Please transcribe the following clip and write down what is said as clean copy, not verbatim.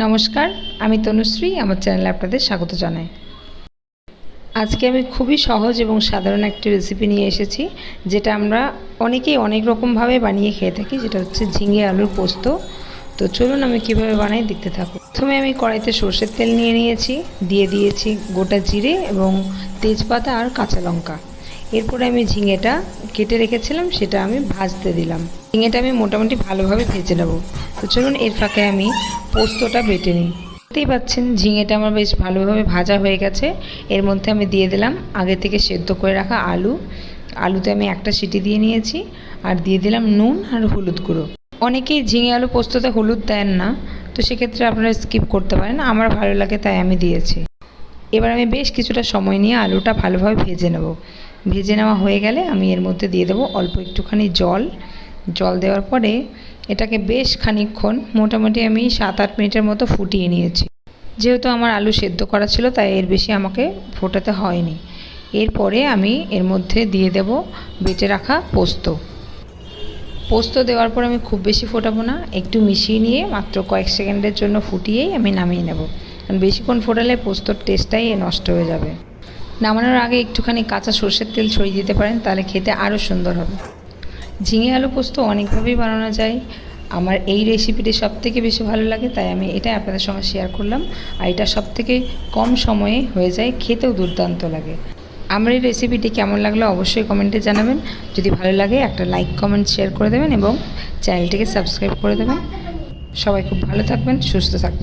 নমস্কার, আমি তনুশ্রী। আমার চ্যানেলে আপনাদের স্বাগত জানাই। আজকে আমি খুবই সহজ এবং সাধারণ একটি রেসিপি নিয়ে এসেছি, যেটা আমরা অনেকেই অনেক রকমভাবে বানিয়ে খেয়ে থাকি, যেটা হচ্ছে ঝিঙে আলুর পোস্ত। তো চলুন আমি কিভাবে বানাই দেখতে থাকুন। প্রথমে আমি কড়াইতে সরষের তেল নিয়ে নিয়েছি, দিয়ে দিয়েছি গোটা জিরে এবং তেজপাতা আর কাঁচা লঙ্কা। এরপরে আমি ঝিঙেটা কেটে রেখেছিলাম, সেটা আমি ভাজতে দিলাম। ঝিঙেটা আমি মোটামুটি ভালোভাবে ভেজে নেব। তো চলুন এর ফাঁকে আমি পোস্তটা বেটে নিই। দেখতেই পাচ্ছেন ঝিঙেটা আমার বেশ ভালোভাবে ভাজা হয়ে গেছে। এর মধ্যে আমি দিয়ে দিলাম আগে থেকে সেদ্ধ করে রাখা আলুতে আমি একটা সিটি দিয়ে নিয়েছি, আর দিয়ে দিলাম নুন আর হলুদ গুঁড়ো। অনেকেই ঝিঙে আলু পোস্ততে হলুদ দেন না, তো সেক্ষেত্রে আপনারা স্কিপ করতে পারেন। আমার ভালো লাগে তাই আমি দিয়েছি। এবার আমি বেশ কিছুটা সময় নিয়ে আলুটা ভালোভাবে ভেজে নেব। ভেজে নেওয়া হয়ে গেলে আমি এর মধ্যে দিয়ে দেবো অল্প একটুখানি জল দেওয়ার পরে এটাকে বেশ খানিকক্ষণ, মোটামুটি আমি 7-8 মিনিটের মতো ফুটিয়ে নিয়েছি। যেহেতু আমার আলু সেদ্ধ করা ছিল, তাই এর বেশি আমাকে ফোটাতে হয়নি। এরপরে আমি এর মধ্যে দিয়ে দেব বেটে রাখা পোস্ত দেওয়ার পর আমি খুব বেশি ফোটাবো না, একটু মিশিয়ে নিয়ে মাত্র কয়েক সেকেন্ডের জন্য ফুটিয়েই আমি নামিয়ে নেব। কারণ বেশিক্ষণ ফোটালে পোস্তর টেস্টটাই নষ্ট হয়ে যাবে। নামানোর আগে একটুখানি কাঁচা সরষের তেল ছড়িয়ে দিতে পারেন, তাহলে খেতে আরও সুন্দর হবে। ঝিঙে আলু পোস্ত অনেকভাবেই বানানো যায়। আমার এই রেসিপিটি সবথেকে বেশি ভালো লাগে, তাই আমি এটাই আপনাদের সঙ্গে শেয়ার করলাম। আর এটা সবথেকে কম সময়ে হয়ে যায়, খেতেও দুর্দান্ত লাগে। আমার এই রেসিপিটি কেমন লাগলো অবশ্যই কমেন্টে জানাবেন। যদি ভালো লাগে একটা লাইক, কমেন্ট, শেয়ার করে দেবেন এবং চ্যানেলটিকে সাবস্ক্রাইব করে দেবেন। সবাই খুব ভালো থাকবেন, সুস্থ থাকবেন।